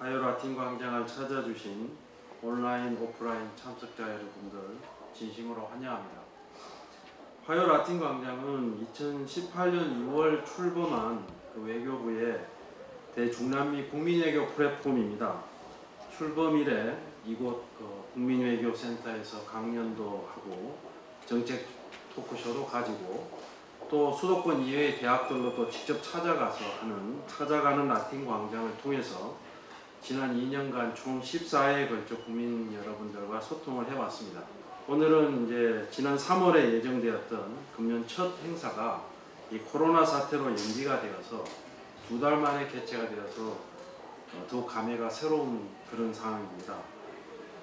화요 라틴 광장을 찾아주신 온라인, 오프라인 참석자 여러분들 진심으로 환영합니다. 화요 라틴 광장은 2018년 6월 출범한 외교부의 대중남미 국민외교 플랫폼입니다. 출범 이래 이곳 국민외교센터에서 강연도 하고 정책 토크쇼도 가지고 또 수도권 이외의 대학들로도 직접 찾아가서 하는 찾아가는 라틴 광장을 통해서 지난 2년간 총 14회에 걸쳐 국민 여러분들과 소통을 해왔습니다. 오늘은 이제 지난 3월에 예정되었던 금년 첫 행사가 이 코로나 사태로 연기가 되어서 2달 만에 개최가 되어서 더욱 감회가 새로운 그런 상황입니다.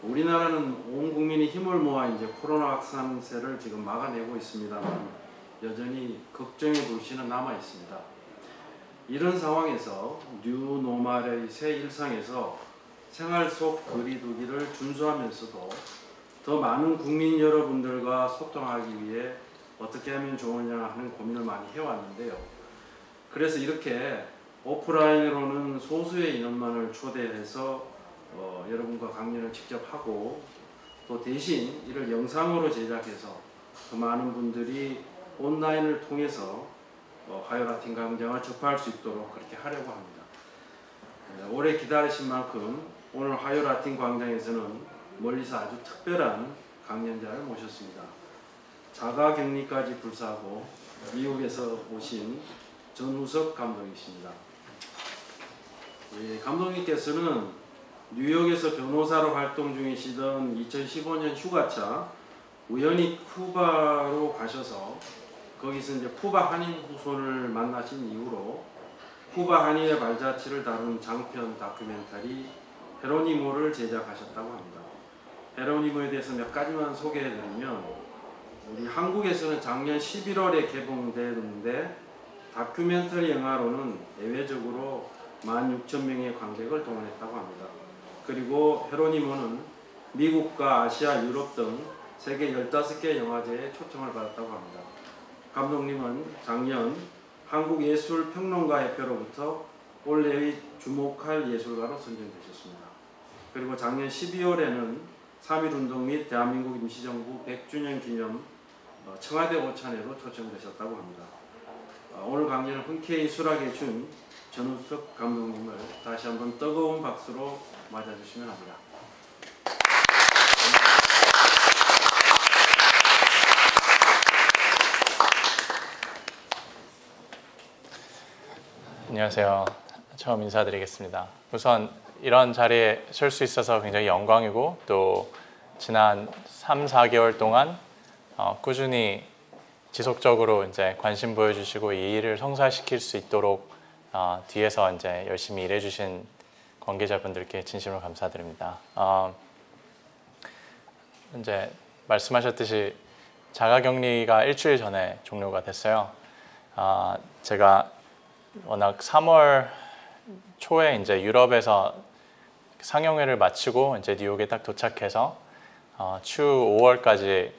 우리나라는 온 국민이 힘을 모아 이제 코로나 확산세를 지금 막아내고 있습니다만 여전히 걱정의 불씨는 남아 있습니다. 이런 상황에서 뉴노멀의 새 일상에서 생활 속 거리두기를 준수하면서도 더 많은 국민 여러분들과 소통하기 위해 어떻게 하면 좋으냐 하는 고민을 많이 해왔는데요. 그래서 이렇게 오프라인으로는 소수의 인원만을 초대해서 여러분과 강연을 직접 하고 또 대신 이를 영상으로 제작해서 더 많은 분들이 온라인을 통해서 화요 라틴 광장을 접할 수 있도록 그렇게 하려고 합니다. 오래 기다리신 만큼 오늘 화요 라틴 광장에서는 멀리서 아주 특별한 강연자를 모셨습니다. 자가격리까지 불사하고 미국에서 오신 전우석 감독이십니다. 감독님께서는 뉴욕에서 변호사로 활동 중이시던 2015년 휴가차 우연히 쿠바로 가셔서 거기서 이제 쿠바 한인 후손을 만나신 이후로 쿠바 한인의 발자취를 다룬 장편 다큐멘터리 헤로니모를 제작하셨다고 합니다. 헤로니모에 대해서 몇 가지만 소개해드리면 우리 한국에서는 작년 11월에 개봉되는데 다큐멘터리 영화로는 예외적으로 16,000명의 관객을 동원했다고 합니다. 그리고 헤로니모는 미국과 아시아, 유럽 등 세계 15개 영화제에 초청을 받았다고 합니다. 감독님은 작년 한국예술평론가협회로부터 올해의 주목할 예술가로 선정되셨습니다. 그리고 작년 12월에는 3.1운동 및 대한민국 임시정부 100주년 기념 청와대 오찬회로 초청되셨다고 합니다. 오늘 강연을 흔쾌히 수락해 준 전우석 감독님을 다시 한번 뜨거운 박수로 맞아주시면 합니다. 안녕하세요. 처음 인사드리겠습니다. 우선 이런 자리에 설 수 있어서 굉장히 영광이고 또 지난 3, 4개월 동안 꾸준히 지속적으로 이제 관심 보여주시고 이 일을 성사시킬 수 있도록 뒤에서 이제 열심히 일해주신 관계자분들께 진심으로 감사드립니다. 이제 말씀하셨듯이 자가격리가 일주일 전에 종료가 됐어요. 제가 워낙 3월 초에 이제 유럽에서 상영회를 마치고 이제 뉴욕에 딱 도착해서 추후 5월까지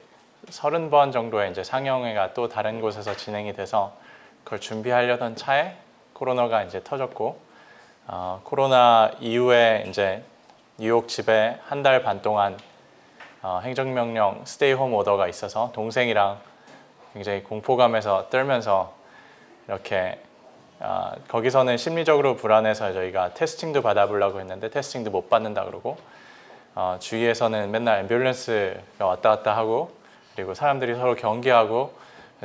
30번 정도의 이제 상영회가 또 다른 곳에서 진행이 돼서 그걸 준비하려던 차에 코로나가 이제 터졌고 코로나 이후에 이제 뉴욕 집에 한 달 반 동안 행정명령 스테이 홈 오더가 있어서 동생이랑 굉장히 공포감에서 떨면서 이렇게 거기서는 심리적으로 불안해서 저희가 테스팅도 받아보려고 했는데 테스팅도 못 받는다 그러고 주위에서는 맨날 앰뷸런스가 왔다 갔다 하고 그리고 사람들이 서로 경계하고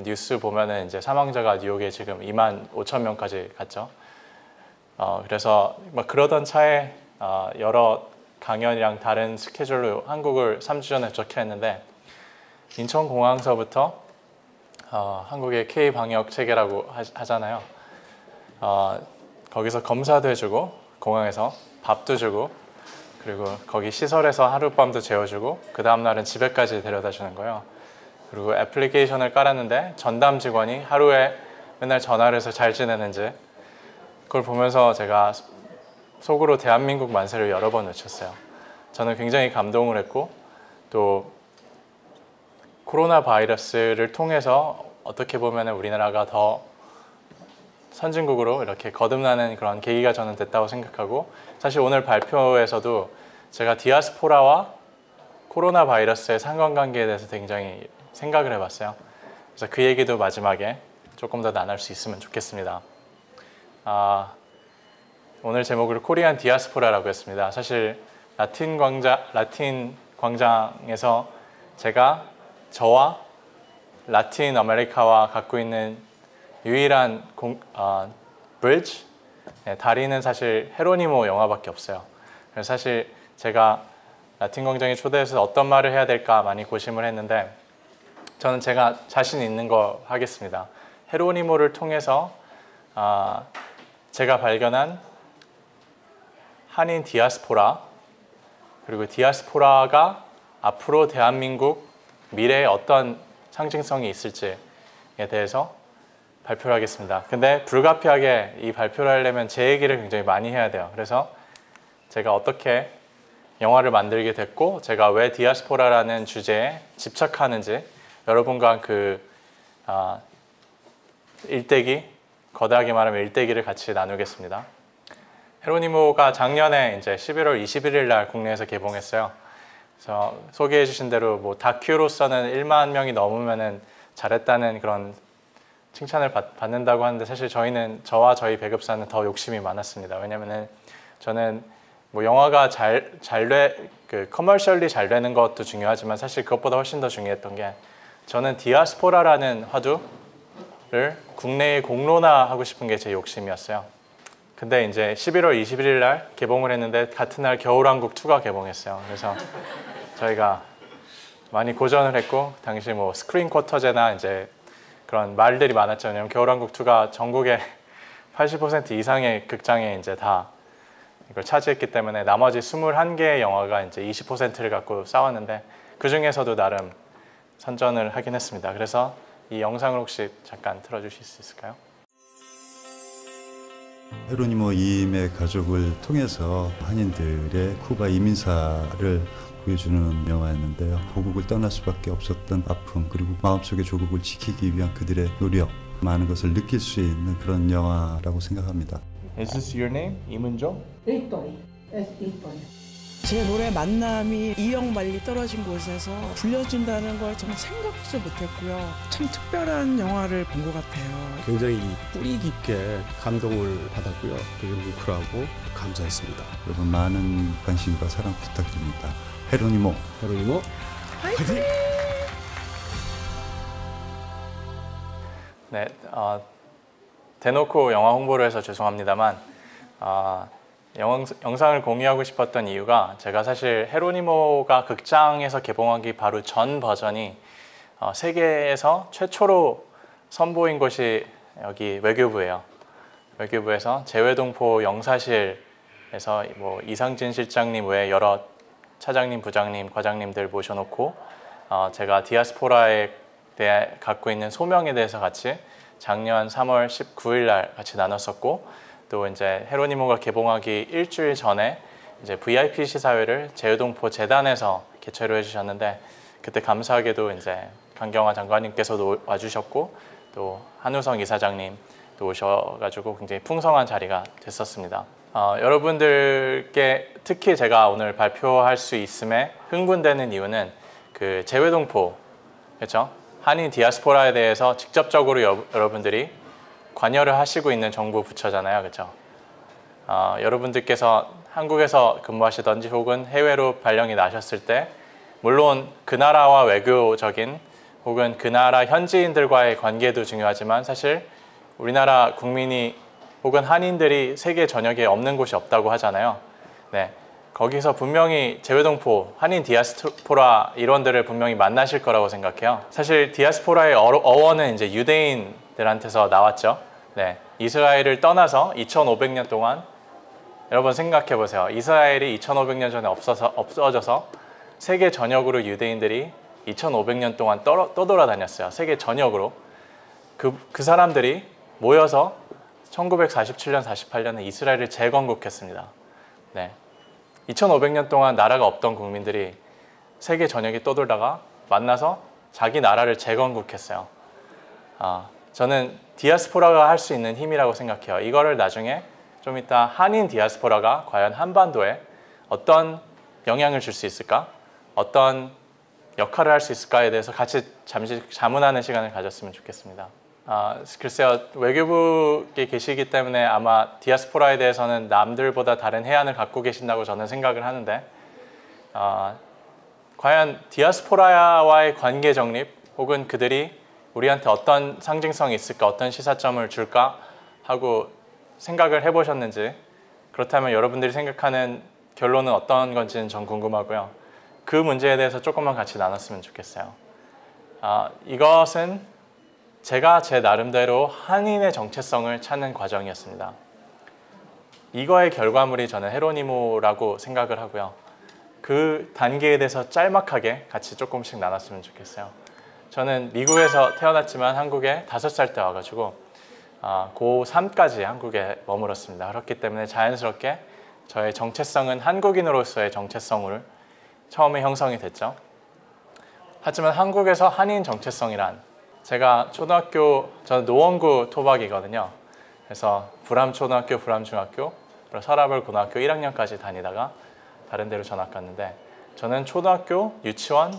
뉴스 보면은 이제 사망자가 뉴욕에 지금 25,000명까지 갔죠. 그래서 막 그러던 차에 여러 강연이랑 다른 스케줄로 한국을 3주 전에 도착했는데 인천공항서부터 한국의 K-방역 체계라고 하잖아요. 거기서 검사도 해주고 공항에서 밥도 주고 그리고 거기 시설에서 하룻밤도 재워주고 그 다음날은 집에까지 데려다 주는 거예요. 그리고 애플리케이션을 깔았는데 전담 직원이 하루에 맨날 전화를 해서 잘 지내는지 그걸 보면서 제가 속으로 대한민국 만세를 여러 번 외쳤어요. 저는 굉장히 감동을 했고 또 코로나 바이러스를 통해서 어떻게 보면 우리나라가 더 선진국으로 이렇게 거듭나는 그런 계기가 저는 됐다고 생각하고, 사실 오늘 발표에서도 제가 디아스포라와 코로나 바이러스의 상관관계에 대해서 굉장히 생각을 해봤어요. 그래서 그 얘기도 마지막에 조금 더 나눌 수 있으면 좋겠습니다. 오늘 제목을 코리안 디아스포라라고 했습니다. 사실 라틴 광장에서 저와 라틴 아메리카와 갖고 있는 유일한 브리지, 다리는 사실 헤로니모 영화밖에 없어요. 그래서 사실 제가 라틴 광장에 초대해서 어떤 말을 해야 될까 많이 고심을 했는데, 저는 제가 자신 있는 거 하겠습니다. 헤로니모를 통해서 제가 발견한 한인 디아스포라, 그리고 디아스포라가 앞으로 대한민국 미래에 어떤 상징성이 있을지에 대해서 발표를 하겠습니다. 근데 불가피하게 이 발표를 하려면 제 얘기를 굉장히 많이 해야 돼요. 그래서 제가 어떻게 영화를 만들게 됐고, 제가 왜 디아스포라라는 주제에 집착하는지 여러분과 거대하게 말하면 일대기를 같이 나누겠습니다. 헤로니모가 작년에 이제 11월 21일 날 국내에서 개봉했어요. 그래서 소개해 주신 대로 다큐로서는 1만 명이 넘으면은 잘했다는 그런 칭찬을 받는다고 하는데, 사실 저와 저희 배급사는 더 욕심이 많았습니다. 왜냐면은 저는 영화가 커머셜리 잘 되는 것도 중요하지만, 사실 그것보다 훨씬 더 중요했던 게, 저는 디아스포라라는 화두를 국내에 공론화하고 싶은 게 제 욕심이었어요. 근데 이제 11월 21일 날 개봉을 했는데, 같은 날 겨울왕국 2가 개봉했어요. 그래서 저희가 많이 고전을 했고, 당시 스크린 쿼터제나 이제 그런 말들이 많았죠. 왜냐면 겨울왕국 2가 전국의 80% 이상의 극장에 이제 다 이걸 차지했기 때문에 나머지 21개의 영화가 이제 20%를 갖고 싸웠는데, 그 중에서도 나름 선전을 하긴 했습니다. 그래서 이 영상을 혹시 잠깐 틀어주실 수 있을까요? 헤로니모 이임의 가족을 통해서 한인들의 쿠바 이민사를 보여주는 영화였는데요. 고국을 떠날 수밖에 없었던 아픔, 그리고 마음속의 조국을 지키기 위한 그들의 노력, 많은 것을 느낄 수 있는 그런 영화라고 생각합니다. Is this your name? 이문조? Victory. Es Victory. 제 노래 만남이 이역 멀리 떨어진 곳에서 불려진다는 걸 정말 생각지도 못했고요. 참 특별한 영화를 본 것 같아요. 굉장히 뿌리 깊게 감동을 받았고요. 되게 뭉클하고 감사했습니다. 여러분 많은 관심과 사랑 부탁드립니다. 헤로니모. 헤로니모 화이팅! 네, 대놓고 영화 홍보를 해서 죄송합니다만, 영상을 공유하고 싶었던 이유가, 제가 사실 헤로니모가 극장에서 개봉하기 바로 전 버전이 세계에서 최초로 선보인 곳이 여기 외교부예요. 외교부에서 재외동포 영사실에서 이상진 실장님 외에 여러 차장님, 부장님, 과장님들 모셔놓고 제가 디아스포라에 대해 갖고 있는 소명에 대해서 같이 작년 3월 19일 날 같이 나눴었고, 또 이제 헤로니모가 개봉하기 일주일 전에 이제 VIP 시사회를 재외동포 재단에서 개최를 해주셨는데, 그때 감사하게도 이제 강경화 장관님께서도 와주셨고, 또 한우성 이사장님도 오셔가지고 굉장히 풍성한 자리가 됐었습니다. 여러분들께 특히 제가 오늘 발표할 수 있음에 흥분되는 이유는 그 재외동포, 그렇죠? 한인 디아스포라에 대해서 직접적으로 여러분들이 관여를 하시고 있는 정부 부처잖아요, 그렇죠? 여러분들께서 한국에서 근무하시던지 혹은 해외로 발령이 나셨을 때, 물론 그 나라와 외교적인 혹은 그 나라 현지인들과의 관계도 중요하지만, 사실 우리나라 국민이 혹은 한인들이 세계 전역에 없는 곳이 없다고 하잖아요. 네, 거기서 분명히 재외동포, 한인 디아스포라 일원들을 분명히 만나실 거라고 생각해요. 사실 디아스포라의 어원은 이제 유대인들한테서 나왔죠. 네, 이스라엘을 떠나서 2500년 동안, 여러분 생각해 보세요. 이스라엘이 2500년 전에 없어져서 세계 전역으로 유대인들이 2500년 동안 떠돌아다녔어요. 세계 전역으로. 그 사람들이 모여서 1947년, 48년에 이스라엘을 재건국했습니다. 네, 2500년 동안 나라가 없던 국민들이 세계 전역에 떠돌다가 만나서 자기 나라를 재건국했어요. 저는 디아스포라가 할 수 있는 힘이라고 생각해요. 이거를 나중에 좀 이따 한인 디아스포라가 과연 한반도에 어떤 영향을 줄 수 있을까? 어떤 역할을 할 수 있을까에 대해서 같이 잠시 자문하는 시간을 가졌으면 좋겠습니다. 글쎄요, 외교부에 계시기 때문에 아마 디아스포라에 대해서는 남들보다 다른 해안을 갖고 계신다고 저는 생각을 하는데, 과연 디아스포라와의 관계 정립 혹은 그들이 우리한테 어떤 상징성이 있을까, 어떤 시사점을 줄까 하고 생각을 해보셨는지, 그렇다면 여러분들이 생각하는 결론은 어떤 건지는 전 궁금하고요. 그 문제에 대해서 조금만 같이 나눴으면 좋겠어요. 이것은 제가 제 나름대로 한인의 정체성을 찾는 과정이었습니다. 이거의 결과물이 저는 헤로니모라고 생각을 하고요. 그 단계에 대해서 짤막하게 같이 조금씩 나눴으면 좋겠어요. 저는 미국에서 태어났지만 한국에 5살 때 와가지고 고3까지 한국에 머물었습니다. 그렇기 때문에 자연스럽게 저의 정체성은 한국인으로서의 정체성으로 처음에 형성이 됐죠. 하지만 한국에서 한인 정체성이란, 제가 저는 노원구 토박이거든요. 그래서 불암초등학교, 불암중학교, 그리고 서라벌 고등학교 1학년까지 다니다가 다른 데로 전학 갔는데, 저는 초등학교, 유치원,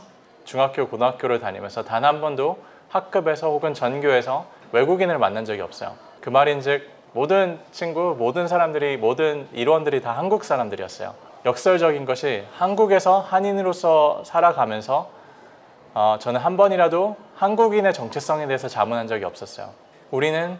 중학교, 고등학교를 다니면서 단 한 번도 학급에서 혹은 전교에서 외국인을 만난 적이 없어요. 그 말인즉 모든 친구, 모든 사람들이, 모든 일원들이 다 한국 사람들이었어요. 역설적인 것이 한국에서 한인으로서 살아가면서 저는 한 번이라도 한국인의 정체성에 대해서 자문한 적이 없었어요. 우리는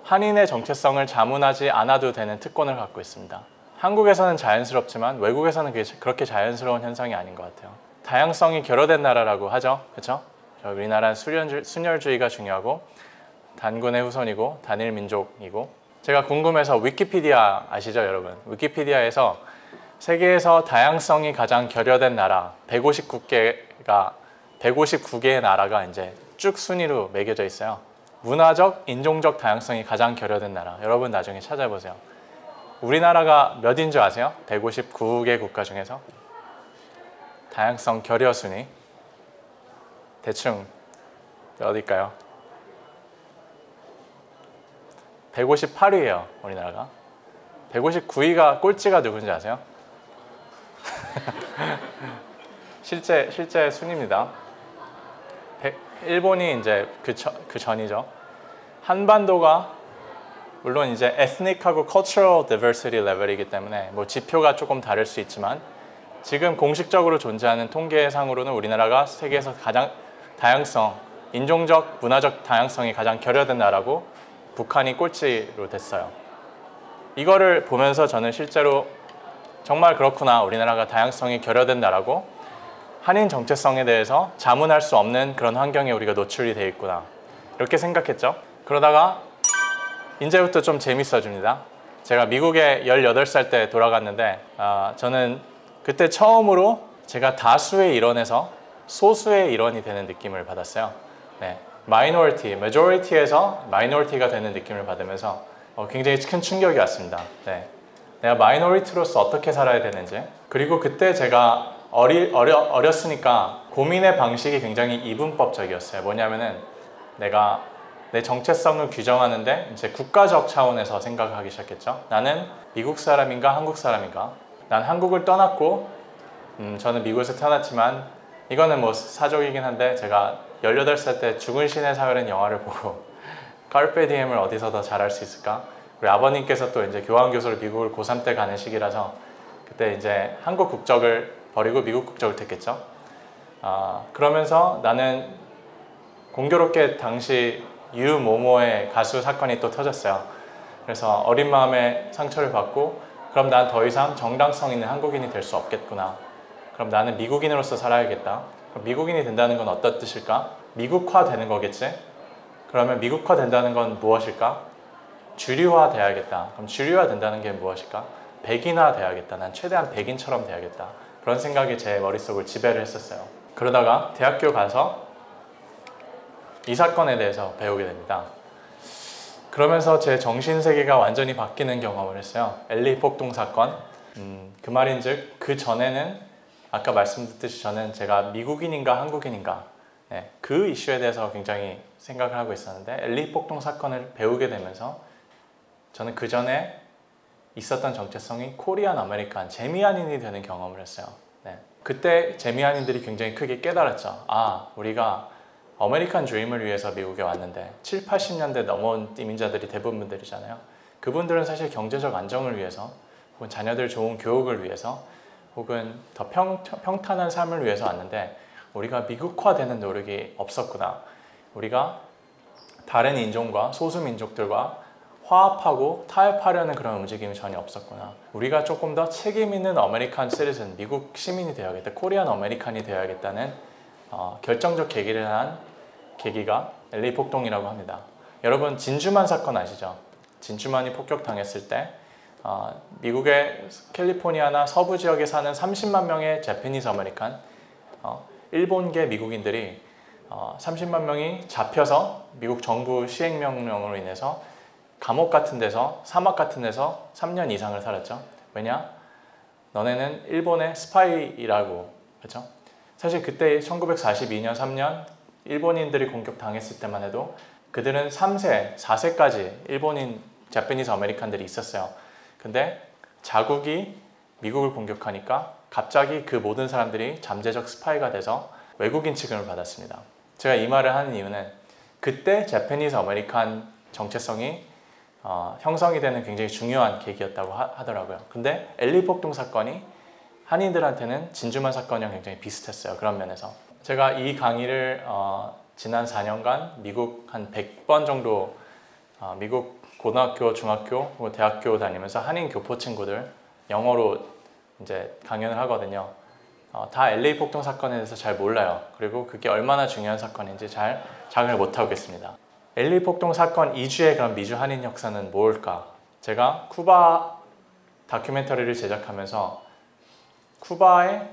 한인의 정체성을 자문하지 않아도 되는 특권을 갖고 있습니다. 한국에서는 자연스럽지만 외국에서는 그렇게 자연스러운 현상이 아닌 것 같아요. 다양성이 결여된 나라라고 하죠. 그렇죠? 우리나라는 순혈주의가 중요하고 단군의 후손이고 단일 민족이고, 제가 궁금해서 위키피디아 아시죠, 여러분? 위키피디아에서 세계에서 다양성이 가장 결여된 나라 159개의 나라가 이제 쭉 순위로 매겨져 있어요. 문화적, 인종적 다양성이 가장 결여된 나라. 여러분 나중에 찾아보세요. 우리나라가 몇인 줄 아세요? 159개 국가 중에서 다양성 결여 순위 대충 어딜까요? 158위예요. 우리나라가. 159위가 꼴찌가 누군지 아세요? 실제 순위입니다. 일본이 이제 그 전이죠. 한반도가 물론 이제 ethnic하고 cultural diversity 레벨이기 때문에 뭐 지표가 조금 다를 수 있지만, 지금 공식적으로 존재하는 통계상으로는 우리나라가 세계에서 가장 인종적, 문화적 다양성이 가장 결여된 나라고, 북한이 꼴찌로 됐어요. 이거를 보면서 저는 실제로 정말 그렇구나, 우리나라가 다양성이 결여된 나라고 한인 정체성에 대해서 자문할 수 없는 그런 환경에 우리가 노출이 돼 있구나, 이렇게 생각했죠. 그러다가 이제부터 좀 재밌어집니다. 제가 미국에 18살 때 돌아갔는데, 저는 그때 처음으로 제가 다수의 일원에서 소수의 일원이 되는 느낌을 받았어요. 네, majority에서 minority가 되는 느낌을 받으면서 굉장히 큰 충격이 왔습니다. 네, 내가 minority로서 어떻게 살아야 되는지, 그리고 그때 제가 어렸으니까 고민의 방식이 굉장히 이분법적이었어요. 뭐냐면은 내가 내 정체성을 규정하는데 이제 국가적 차원에서 생각하기 시작했죠. 나는 미국 사람인가 한국 사람인가? 난 한국을 떠났고 저는 미국에서 태어났지만, 이거는 뭐 사족이긴 한데, 제가 18살 때 죽은 신의 사회라는 영화를 보고 카르페 디엠을 어디서 더 잘할 수 있을까? 우리 아버님께서 또 이제 교환교수로 미국을 고3 때 가는 시기라서 그때 이제 한국 국적을 버리고 미국 국적을 택했죠. 그러면서 나는 공교롭게 당시 유모모의 가수 사건이 또 터졌어요. 그래서 어린 마음에 상처를 받고, 그럼 난 더 이상 정당성 있는 한국인이 될 수 없겠구나. 그럼 나는 미국인으로서 살아야겠다. 그럼 미국인이 된다는 건 어떤 뜻일까? 미국화 되는 거겠지? 그러면 미국화 된다는 건 무엇일까? 주류화 돼야겠다. 그럼 주류화 된다는 게 무엇일까? 백인화 돼야겠다. 난 최대한 백인처럼 돼야겠다. 그런 생각이 제 머릿속을 지배를 했었어요. 그러다가 대학교 가서 이 사건에 대해서 배우게 됩니다. 그러면서 제 정신세계가 완전히 바뀌는 경험을 했어요. LA 폭동 사건. 그 말인즉 그 전에는 아까 말씀드렸듯이 저는 제가 미국인인가 한국인인가 네, 그 이슈에 대해서 굉장히 생각을 하고 있었는데 LA 폭동 사건을 배우게 되면서 저는 그 전에 있었던 정체성이 코리안 아메리칸, 재미한인이 되는 경험을 했어요. 네. 그때 재미한인들이 굉장히 크게 깨달았죠. 아, 우리가 아메리칸 드림을 위해서 미국에 왔는데 7, 80년대 넘어온 이민자들이 대부분들이잖아요. 그분들은 사실 경제적 안정을 위해서 혹은 자녀들 좋은 교육을 위해서 혹은 더 평탄한 삶을 위해서 왔는데 우리가 미국화되는 노력이 없었구나. 우리가 다른 인종과 소수민족들과 화합하고 타협하려는 그런 움직임이 전혀 없었구나. 우리가 조금 더 책임 있는 아메리칸 시티즌, 미국 시민이 되어야겠다. 코리안 아메리칸이 되어야겠다는 결정적 계기를 한 계기가 LA 폭동이라고 합니다. 여러분 진주만 사건 아시죠? 진주만이 폭격당했을 때 미국의 캘리포니아나 서부 지역에 사는 30만 명의 재패니스 아메리칸, 일본계 미국인들이 30만 명이 잡혀서 미국 정부 시행명령으로 인해서 감옥 같은 데서, 사막 같은 데서 3년 이상을 살았죠. 왜냐? 너네는 일본의 스파이라고. 그렇죠? 사실 그때 1942년 3년 일본인들이 공격당했을 때만 해도 그들은 3세, 4세까지 일본인, 재패니스 아메리칸들이 있었어요. 근데 자국이 미국을 공격하니까 갑자기 그 모든 사람들이 잠재적 스파이가 돼서 외국인 취급을 받았습니다. 제가 이 말을 하는 이유는 그때 재패니스 아메리칸 정체성이 형성이 되는 굉장히 중요한 계기였다고 하더라고요. 근데 LA 폭동 사건이 한인들한테는 진주만 사건이랑 굉장히 비슷했어요. 그런 면에서. 제가 이 강의를 지난 4년간 미국 한 100번 정도 미국 고등학교, 중학교, 그리고 대학교 다니면서 한인 교포 친구들 영어로 이제 강연을 하거든요. 다 LA 폭동 사건에 대해서 잘 몰라요. 그리고 그게 얼마나 중요한 사건인지 잘 장을 못하고 있습니다. LA 폭동 사건 이주의 그런 미주 한인 역사는 뭘까? 제가 쿠바 다큐멘터리를 제작하면서 쿠바에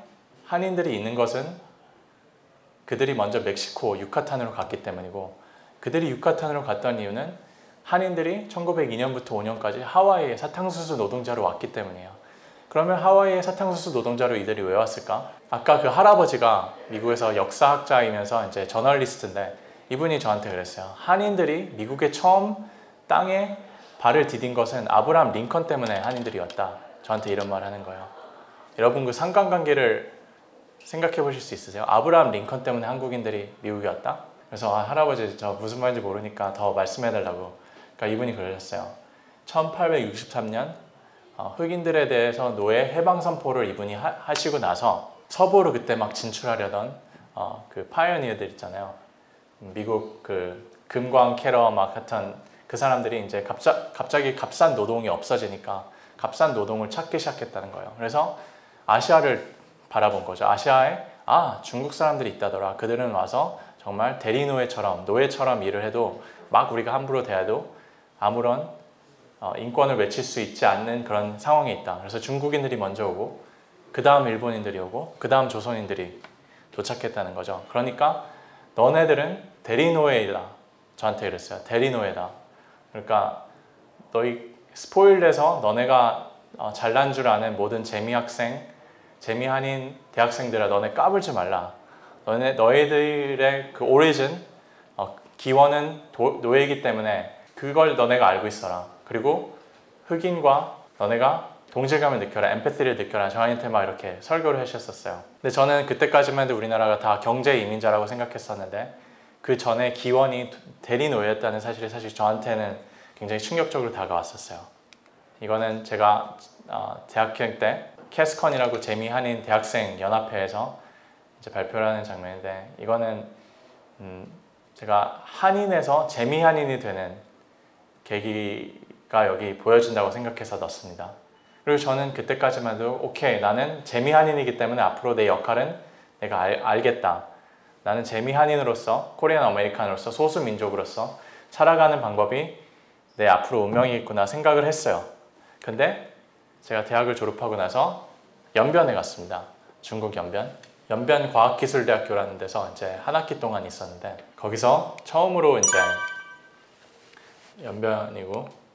한인들이 있는 것은 그들이 먼저 멕시코, 유카탄으로 갔기 때문이고 그들이 유카탄으로 갔던 이유는 한인들이 1902년부터 5년까지 하와이에 사탕수수 노동자로 왔기 때문이에요. 그러면 하와이에 사탕수수 노동자로 이들이 왜 왔을까? 아까 그 할아버지가 미국에서 역사학자이면서 이제 저널리스트인데 이분이 저한테 그랬어요. 한인들이 미국에 처음 땅에 발을 디딘 것은 아브라함 링컨 때문에 한인들이 왔다. 저한테 이런 말 하는 거예요. 여러분 그 상관관계를 생각해 보실 수 있으세요? 아브라함 링컨 때문에 한국인들이 미국에 왔다? 그래서 할아버지 저 무슨 말인지 모르니까 더 말씀해 달라고. 그러니까 이분이 그러셨어요. 1863년 흑인들에 대해서 노예 해방 선포를 이분이 하시고 나서 서부로 그때 막 진출하려던 그 파이어니어들 있잖아요. 미국 그 금광 캐러 막 하여튼 그 사람들이 이제 갑자기 값싼 노동이 없어지니까 값싼 노동을 찾기 시작했다는 거예요. 그래서 아시아를 바라본 거죠. 아시아에 중국 사람들이 있다더라. 그들은 와서 정말 대리노예처럼 노예처럼 일을 해도 막 우리가 함부로 대해도 아무런 인권을 외칠 수 있지 않는 그런 상황에 있다. 그래서 중국인들이 먼저 오고 그 다음 일본인들이 오고 그 다음 조선인들이 도착했다는 거죠. 그러니까 너네들은 대리노예이다. 저한테 이랬어요. 대리노예다. 그러니까 너희 스포일돼서 너네가 잘난 줄 아는 모든 재미학생, 재미한인 대학생들아 너네 까불지 말라. 너희들의 그 오리진, 기원은 노예이기 때문에 그걸 너네가 알고 있어라. 그리고 흑인과 너네가 동질감을 느껴라, 엠패티를 느껴라. 저한테 막 이렇게 설교를 하셨었어요. 근데 저는 그때까지만 해도 우리나라가 다 경제 이민자라고 생각했었는데 그 전에 기원이 대리노예였다는 사실이 사실 저한테는 굉장히 충격적으로 다가왔었어요. 이거는 제가 대학생 때 캐스컨이라고 재미한인 대학생 연합회에서 이제 발표를 하는 장면인데 이거는 제가 한인에서 재미한인이 되는 계기가 여기 보여진다고 생각해서 넣습니다. 그리고 저는 그때까지만 해도 오케이, 나는 재미한인이기 때문에 앞으로 내 역할은 내가 알겠다. 나는 재미한인으로서, 코리안 아메리칸으로서, 소수민족으로서 살아가는 방법이 내 앞으로 운명이겠구나 생각을 했어요. 근데 제가 대학을 졸업하고 나서 연변에 갔습니다. 중국 연변 과학기술대학교라는 데서 이제 한 학기 동안 있었는데 거기서 처음으로 이제 연변이고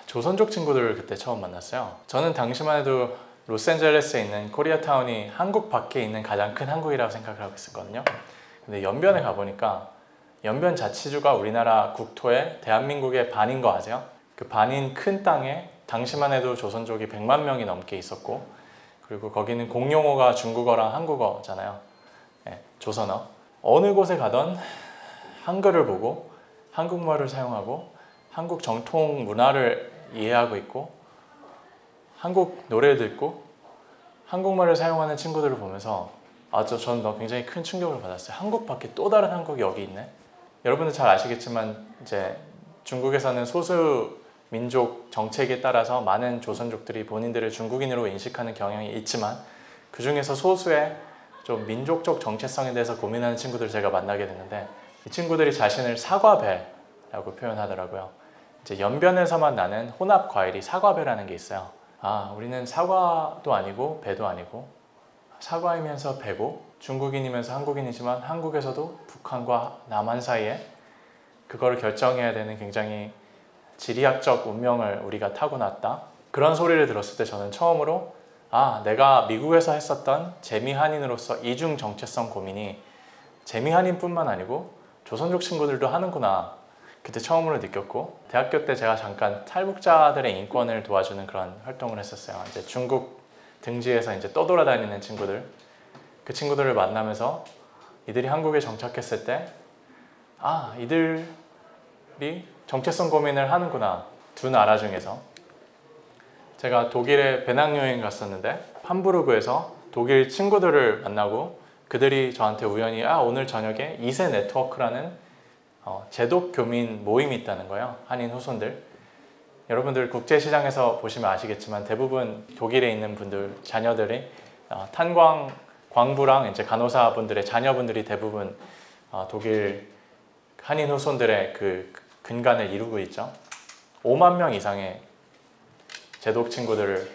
조선족 친구들을 그때 처음 만났어요. 저는 당시만 해도 로스앤젤레스에 있는 코리아타운이 한국 밖에 있는 가장 큰 항구이라고 생각을 하고 있었거든요. 근데 연변에 가보니까 연변 자치주가 우리나라 국토의 대한민국의 반인 거 아세요? 그 반인 큰 땅에 당시만 해도 조선족이 100만 명이 넘게 있었고, 그리고 거기는 공용어가 중국어랑 한국어잖아요. 네, 조선어. 어느 곳에 가던 한글을 보고 한국말을 사용하고 한국 정통 문화를 이해하고 있고 한국 노래를 듣고 한국말을 사용하는 친구들을 보면서 저는 굉장히 큰 충격을 받았어요. 한국 밖에 또 다른 한국이 여기 있네. 여러분들 잘 아시겠지만 이제 중국에서는 소수 민족 정책에 따라서 많은 조선족들이 본인들을 중국인으로 인식하는 경향이 있지만, 그 중에서 소수의 좀 민족적 정체성에 대해서 고민하는 친구들을 제가 만나게 됐는데, 이 친구들이 자신을 사과배라고 표현하더라고요. 이제 연변에서만 나는 혼합 과일이 사과배라는 게 있어요. 우리는 사과도 아니고 배도 아니고 사과이면서 배고 중국인이면서 한국인이지만 한국에서도 북한과 남한 사이에 그거를 결정해야 되는 굉장히 지리학적 운명을 우리가 타고났다. 그런 소리를 들었을 때 저는 처음으로 내가 미국에서 했었던 재미한인으로서 이중 정체성 고민이 재미한인뿐만 아니고 조선족 친구들도 하는구나. 그때 처음으로 느꼈고, 대학교 때 제가 잠깐 탈북자들의 인권을 도와주는 그런 활동을 했었어요. 이제 중국 등지에서 이제 떠돌아다니는 친구들, 그 친구들을 만나면서 이들이 한국에 정착했을 때 이들이 정체성 고민을 하는구나. 두 나라 중에서 제가 독일에 배낭여행 갔었는데 함부르크에서 독일 친구들을 만나고 그들이 저한테 우연히 오늘 저녁에 2세 네트워크라는 제독 교민 모임이 있다는 거예요. 한인 후손들. 여러분들 국제시장에서 보시면 아시겠지만 대부분 독일에 있는 분들 자녀들이 탄광 광부랑 이제 간호사분들의 자녀분들이 대부분 독일 한인 후손들의 그 근간을 이루고 있죠. 5만 명 이상의 제독 친구들을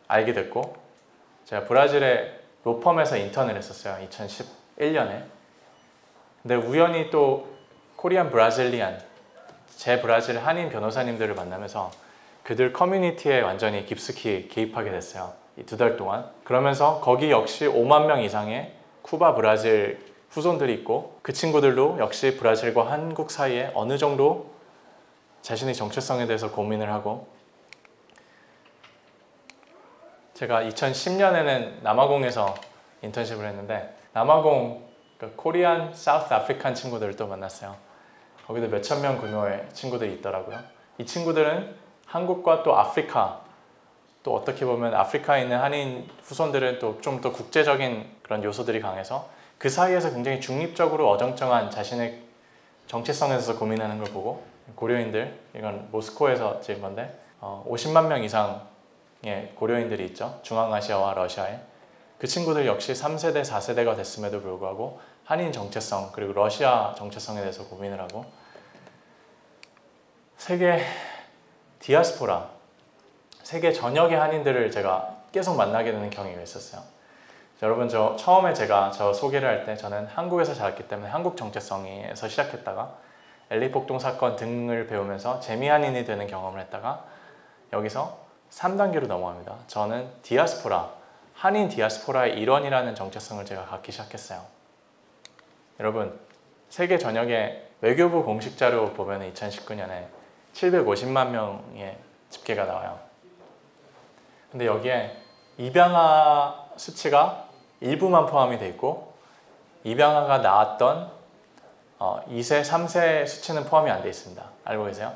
알게 됐고, 제가 브라질의 로펌에서 인턴을 했었어요. 2011년에. 근데 우연히 또 코리안 브라질리안, 제 브라질 한인 변호사님들을 만나면서 그들 커뮤니티에 완전히 깊숙이 개입하게 됐어요. 이 2달 동안. 그러면서 거기 역시 5만 명 이상의 쿠바 브라질 후손들이 있고, 그 친구들도 역시 브라질과 한국 사이에 어느 정도 자신의 정체성에 대해서 고민을 하고, 제가 2010년에는 남아공에서 인턴십을 했는데 남아공 코리안 사우스 아프리칸 친구들을 또 만났어요. 거기도 몇천 명 규모의 친구들이 있더라고요. 이 친구들은 한국과 또 아프리카, 또 어떻게 보면 아프리카에 있는 한인 후손들은 또 좀 더 국제적인 그런 요소들이 강해서 그 사이에서 굉장히 중립적으로 어정쩡한 자신의 정체성에 대해서 고민하는 걸 보고, 고려인들, 이건 모스코에서 찍은 건데 50만 명 이상의 고려인들이 있죠. 중앙아시아와 러시아에. 그 친구들 역시 3세대, 4세대가 됐음에도 불구하고 한인 정체성 그리고 러시아 정체성에 대해서 고민을 하고, 세계 디아스포라, 세계 전역의 한인들을 제가 계속 만나게 되는 경위가 있었어요. 여러분, 처음에 제가 소개를 할 때 저는 한국에서 자랐기 때문에 한국 정체성에서 시작했다가 LA 폭동 사건 등을 배우면서 재미한인이 되는 경험을 했다가 여기서 3단계로 넘어갑니다. 저는 디아스포라, 한인 디아스포라의 일원이라는 정체성을 제가 갖기 시작했어요. 여러분, 세계 전역의 외교부 공식 자료 보면 2019년에 750만 명의 집계가 나와요. 근데 여기에 입양아 수치가 일부만 포함이 돼 있고, 입양아가 나왔던 2세, 3세 수치는 포함이 안 돼 있습니다. 알고 계세요?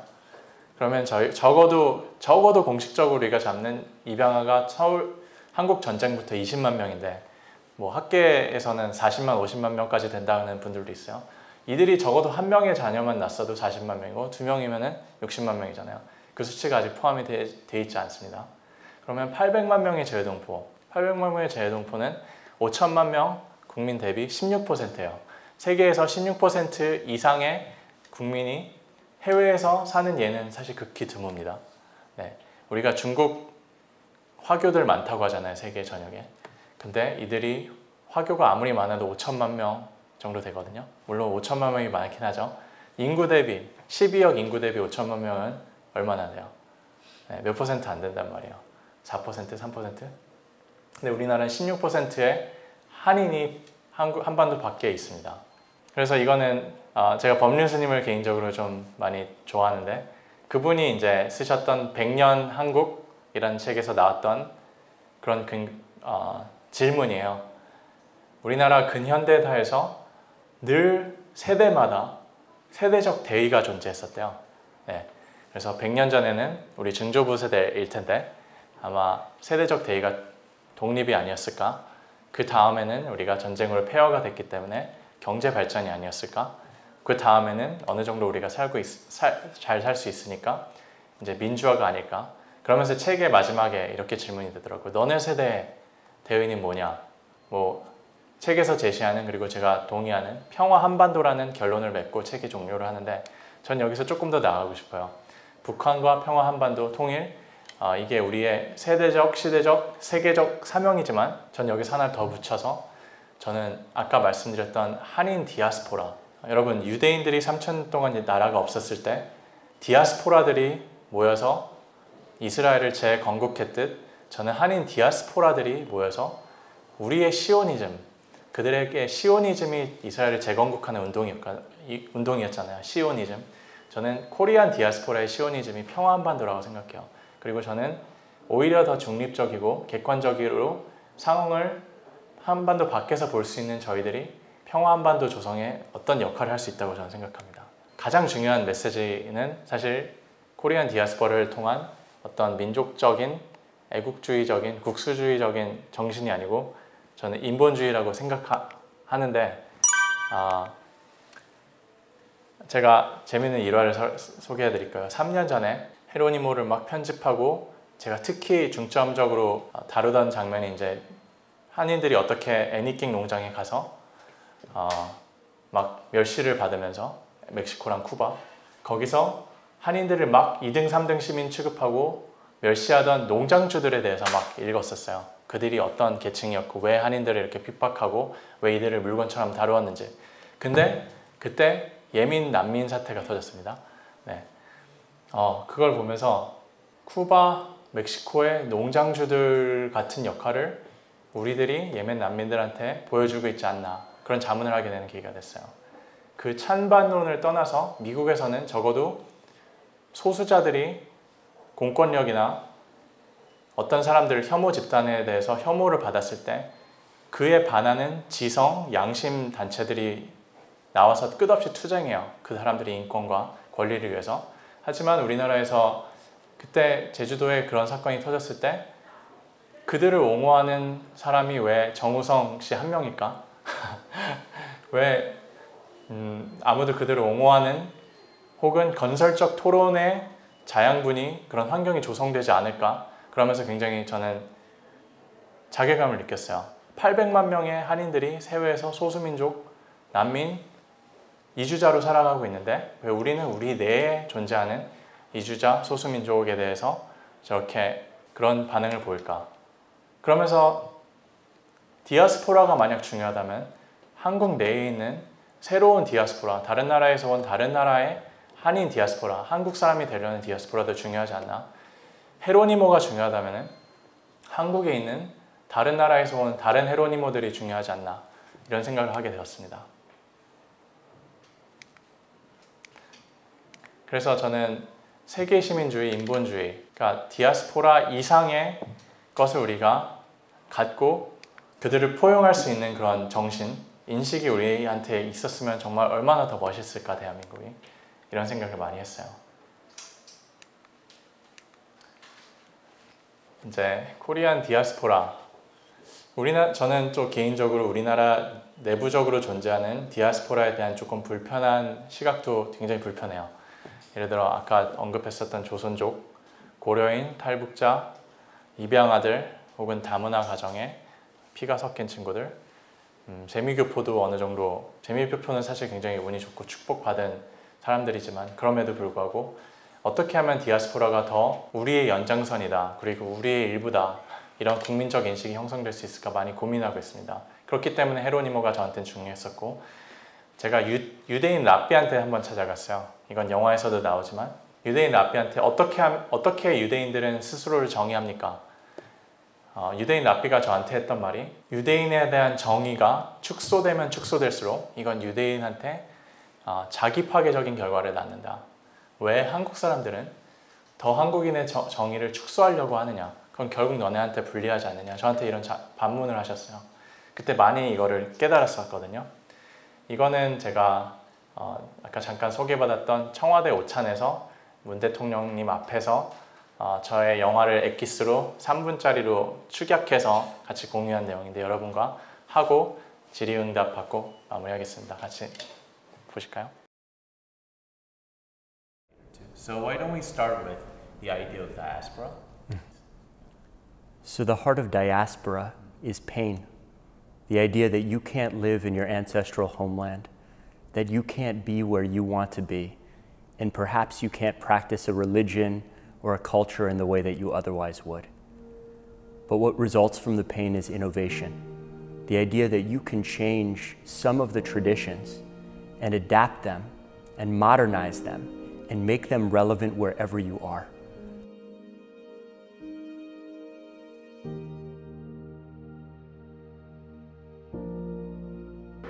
그러면 적어도 공식적으로 우리가 잡는 입양아가 한국 전쟁부터 20만 명인데, 뭐 학계에서는 40만, 50만 명까지 된다는 분들도 있어요. 이들이 적어도 한 명의 자녀만 낳았어도 40만 명이고 2명이면 60만 명이잖아요. 그 수치가 아직 포함이 돼 있지 않습니다. 그러면 800만 명의 재외동포, 800만 명의 재외동포는 5천만 명 국민 대비 16%예요. 세계에서 16% 이상의 국민이 해외에서 사는 예는 사실 극히 드뭅니다. 네, 우리가 중국 화교들 많다고 하잖아요, 세계 전역에. 근데 이들이 화교가 아무리 많아도 5천만 명 정도 되거든요. 물론 5천만 명이 많긴 하죠. 인구 대비 12억 인구 대비 5천만 명은 얼마나 돼요? 네, 몇 퍼센트 안 된단 말이에요. 4%, 3%? 근데 우리나라는 16%의 한인이 한반도 밖에 있습니다. 그래서 이거는 제가 법률 스님을 개인적으로 좀 많이 좋아하는데 그분이 이제 쓰셨던 100년 한국이라는 책에서 나왔던 그런 질문이에요. 우리나라 근현대 사회에서 늘 세대마다 세대적 대의가 존재했었대요. 네. 그래서 100년 전에는 우리 증조부 세대일 텐데 아마 세대적 대의가 독립이 아니었을까? 그 다음에는 우리가 전쟁으로 폐허가 됐기 때문에 경제 발전이 아니었을까? 그 다음에는 어느 정도 우리가 잘 살 수 있으니까 이제 민주화가 아닐까? 그러면서 책의 마지막에 이렇게 질문이 되더라고요. 너네 세대의 대의는 뭐냐? 뭐 책에서 제시하는 그리고 제가 동의하는 평화 한반도라는 결론을 맺고 책이 종료를 하는데 전 여기서 조금 더 나아가고 싶어요. 북한과 평화 한반도 통일 이게 우리의 세대적, 시대적, 세계적 사명이지만 전 여기서 하나를 더 붙여서 저는 아까 말씀드렸던 한인 디아스포라 여러분 유대인들이 3천 동안 나라가 없었을 때 디아스포라들이 모여서 이스라엘을 재건국했듯 저는 한인 디아스포라들이 모여서 우리의 시오니즘 그들에게 시오니즘이 이스라엘을 재건국하는 운동이었잖아요. 시오니즘 저는 코리안 디아스포라의 시오니즘이 평화 한반도라고 생각해요. 그리고 저는 오히려 더 중립적이고 객관적으로 상황을 한반도 밖에서 볼 수 있는 저희들이 평화 한반도 조성에 어떤 역할을 할 수 있다고 저는 생각합니다. 가장 중요한 메시지는 사실 코리안 디아스포라를 통한 어떤 민족적인 애국주의적인 국수주의적인 정신이 아니고 저는 인본주의라고 생각하는데 제가 재밌는 일화를 소개해 드릴까요? 3년 전에 헤로니모를 막 편집하고 제가 특히 중점적으로 다루던 장면이 이제 한인들이 어떻게 애니킹 농장에 가서 막 멸시를 받으면서 멕시코랑 쿠바 거기서 한인들을 막 2등 3등 시민 취급하고 멸시하던 농장주들에 대해서 막 읽었었어요. 그들이 어떤 계층이었고 왜 한인들을 이렇게 핍박하고 왜 이들을 물건처럼 다루었는지. 근데 그때 예민 난민 사태가 터졌습니다. 네. 그걸 보면서 쿠바, 멕시코의 농장주들 같은 역할을 우리들이 예멘 난민들한테 보여주고 있지 않나 그런 자문을 하게 되는 계기가 됐어요. 그 찬반론을 떠나서 미국에서는 적어도 소수자들이 공권력이나 어떤 사람들 혐오 집단에 대해서 혐오를 받았을 때 그에 반하는 지성, 양심 단체들이 나와서 끝없이 투쟁해요. 그 사람들의 인권과 권리를 위해서. 하지만 우리나라에서 그때 제주도에 그런 사건이 터졌을 때 그들을 옹호하는 사람이 왜 정우성 씨 한 명일까? 왜 아무도 그들을 옹호하는 혹은 건설적 토론의 자양분이 그런 환경이 조성되지 않을까? 그러면서 굉장히 저는 자괴감을 느꼈어요. 800만 명의 한인들이 세외에서 소수민족, 난민, 이주자로 살아가고 있는데 왜 우리는 우리 내에 존재하는 이주자, 소수민족에 대해서 저렇게 그런 반응을 보일까? 그러면서 디아스포라가 만약 중요하다면 한국 내에 있는 새로운 디아스포라, 다른 나라에서 온 다른 나라의 한인 디아스포라, 한국 사람이 되려는 디아스포라도 중요하지 않나? 헤로니모가 중요하다면 한국에 있는 다른 나라에서 온 다른 헤로니모들이 중요하지 않나? 이런 생각을 하게 되었습니다. 그래서 저는 세계 시민주의, 인본주의, 그러니까 디아스포라 이상의 것을 우리가 갖고 그들을 포용할 수 있는 그런 정신, 인식이 우리한테 있었으면 정말 얼마나 더 멋있을까, 대한민국이. 이런 생각을 많이 했어요. 이제 코리안 디아스포라. 저는 또 개인적으로 우리나라 내부적으로 존재하는 디아스포라에 대한 조금 불편한 시각도 굉장히 불편해요. 예를 들어 아까 언급했었던 조선족, 고려인, 탈북자, 입양아들 혹은 다문화 가정에 피가 섞인 친구들, 재미교포도 어느 정도, 재미교포는 사실 굉장히 운이 좋고 축복받은 사람들이지만 그럼에도 불구하고 어떻게 하면 디아스포라가 더 우리의 연장선이다, 그리고 우리의 일부다, 이런 국민적 인식이 형성될 수 있을까 많이 고민하고 있습니다. 그렇기 때문에 헤로니모가 저한테는 중요했었고, 제가 유대인 랍비한테 한번 찾아갔어요. 이건 영화에서도 나오지만 유대인 랍비한테 어떻게 유대인들은 스스로를 정의합니까? 유대인 랍비가 저한테 했던 말이 유대인에 대한 정의가 축소되면 축소될수록 이건 유대인한테 자기 파괴적인 결과를 낳는다. 왜 한국 사람들은 더 한국인의 정의를 축소하려고 하느냐? 그건 결국 너네한테 불리하지 않느냐? 저한테 이런 반문을 하셨어요. 그때 많이 이거를 깨달았었거든요. 이거는 제가 아까 잠깐 소개받았던 청와대 오찬에서 문 대통령님 앞에서 저의 영화를 엑기스로 3분짜리로 축약해서 같이 공유한 내용인데 여러분과 하고 질의응답 받고 마무리하겠습니다. 같이 보실까요? So why don't we start with the idea of diaspora? So the heart of diaspora is pain. The idea that you can't live in your ancestral homeland, that you can't be where you want to be, and perhaps you can't practice a religion or a culture in the way that you otherwise would. But what results from the pain is innovation. The idea that you can change some of the traditions and adapt them and modernize them and make them relevant wherever you are.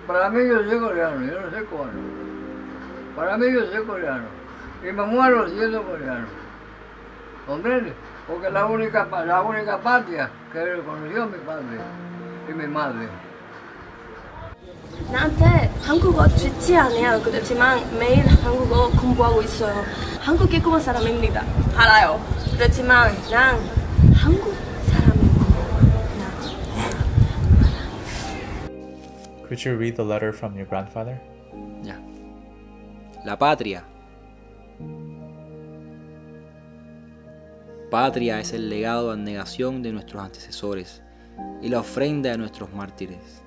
Para mí yo soy coreano, yo no soy cubano. Para mí yo soy coreano. Y me muero siendo coreano. ¿Comprende? Porque la única patria que reconoció mi padre y mi madre. 나한테 한국어 좋지 않아요. 그렇지만 매일 한국어 공부하고 있어요. 한국 깨끗한 사람입니다. 알아요. 그렇지만 난 한국 사람이고 Could you read the letter from your grandfather? Ya. La patria. Patria es el legado de abnegación de nuestros antecesores y la ofrenda de nuestros mártires.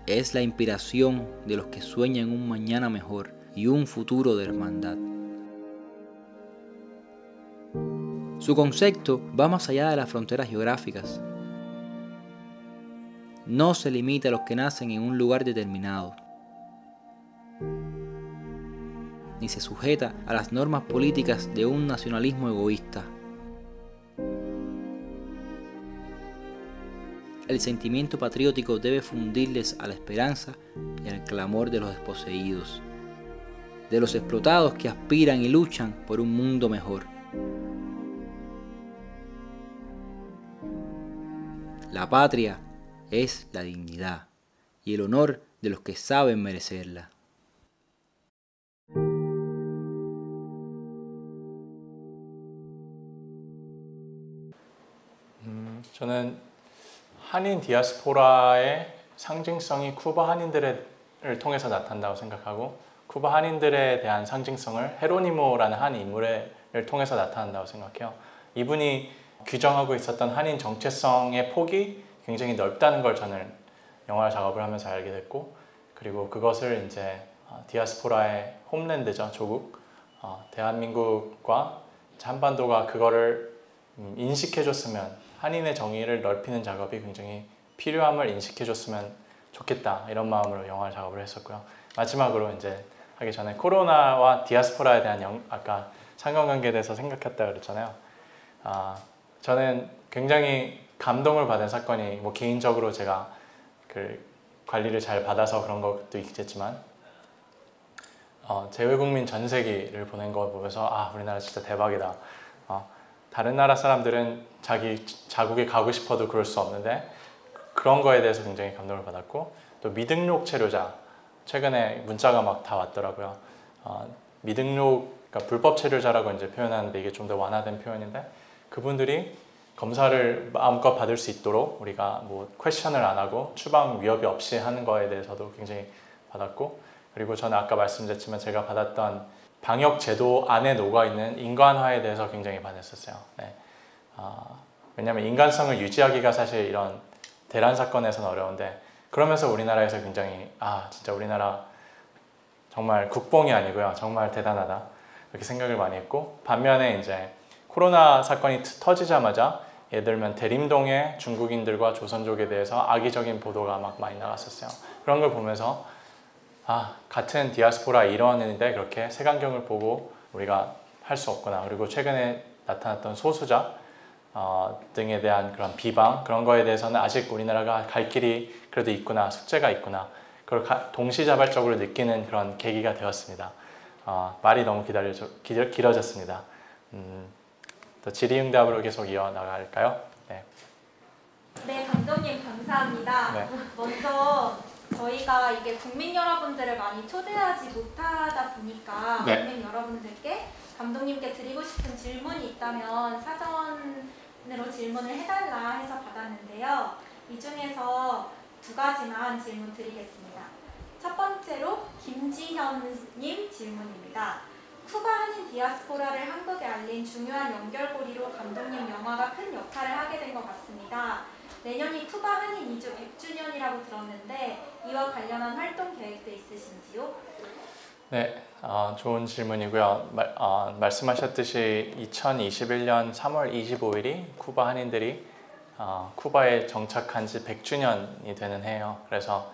Es la inspiración de los que sueñan un mañana mejor y un futuro de hermandad. Su concepto va más allá de las fronteras geográficas. No se limita a los que nacen en un lugar determinado, ni se sujeta a las normas políticas de un nacionalismo egoísta. El sentimiento patriótico debe fundirles a la esperanza y al clamor de los desposeídos, de los explotados que aspiran y luchan por un mundo mejor. La patria es la dignidad y el honor de los que saben merecerla. 저는 한인 디아스포라의 상징성이 쿠바 한인들을 통해서 나타난다고 생각하고 쿠바 한인들에 대한 상징성을 헤로니모라는 한 인물을 통해서 나타난다고 생각해요. 이분이 규정하고 있었던 한인 정체성의 폭이 굉장히 넓다는 걸 저는 영화 작업을 하면서 알게 됐고, 그리고 그것을 이제 디아스포라의 홈랜드죠, 조국, 대한민국과 한반도가 그거를 인식해줬으면, 한인의 정의를 넓히는 작업이 굉장히 필요함을 인식해줬으면 좋겠다, 이런 마음으로 영화 작업을 했었고요. 마지막으로 이제 하기 전에 코로나와 디아스포라에 대한 아까 상관관계에 대해서 생각했다 그랬잖아요. 저는 굉장히 감동을 받은 사건이, 뭐 개인적으로 제가 그 관리를 잘 받아서 그런 것도 있겠지만 재외국민 전세기를 보낸 걸 보면서 우리나라 진짜 대박이다. 다른 나라 사람들은 자기 자국에 가고 싶어도 그럴 수 없는데 그런 거에 대해서 굉장히 감동을 받았고, 또 미등록 체류자, 최근에 문자가 막 다 왔더라고요. 미등록, 그러니까 불법 체류자라고 이제 표현하는데 이게 좀 더 완화된 표현인데, 그분들이 검사를 마음껏 받을 수 있도록 우리가 뭐 퀘션을 안 하고 추방 위협이 없이 하는 거에 대해서도 굉장히 받았고, 그리고 저는 아까 말씀드렸지만 제가 받았던 방역 제도 안에 녹아있는 인간화에 대해서 굉장히 반했었어요. 네. 왜냐하면 인간성을 유지하기가 사실 이런 대란 사건에서는 어려운데, 그러면서 우리나라에서 굉장히 진짜 우리나라 정말 국뽕이 아니고요, 정말 대단하다, 이렇게 생각을 많이 했고, 반면에 이제 코로나 사건이 터지자마자 예를 들면 대림동의 중국인들과 조선족에 대해서 악의적인 보도가 막 많이 나갔었어요. 그런 걸 보면서 같은 디아스포라 일원인데 그렇게 색안경을 보고 우리가 할 수 없구나. 그리고 최근에 나타났던 소수자, 등에 대한 그런 비방 그런 거에 대해서는 아직 우리나라가 갈 길이 그래도 있구나, 숙제가 있구나, 그걸 동시자발적으로 느끼는 그런 계기가 되었습니다. 말이 너무 길어졌습니다. 또 질의응답으로 계속 이어나갈까요? 네. 네, 감독님 감사합니다. 네. 먼저 저희가 이게 국민 여러분들을 많이 초대하지 못하다 보니까 네. 국민 여러분들께 감독님께 드리고 싶은 질문이 있다면 사전으로 질문을 해달라 해서 받았는데요. 이 중에서 2가지만 질문 드리겠습니다. 첫 번째로 김지현님 질문입니다. 쿠바 한인 디아스포라를 한국에 알린 중요한 연결고리로 감독님 영화가 큰 역할을 하게 된 것 같습니다. 내년이 쿠바 한인 이주 100주년이라고 들었는데 이와 관련한 활동 계획도 있으신지요? 네, 좋은 질문이고요. 말씀하셨듯이 2021년 3월 25일이 쿠바 한인들이 쿠바에 정착한 지 100주년이 되는 해요. 그래서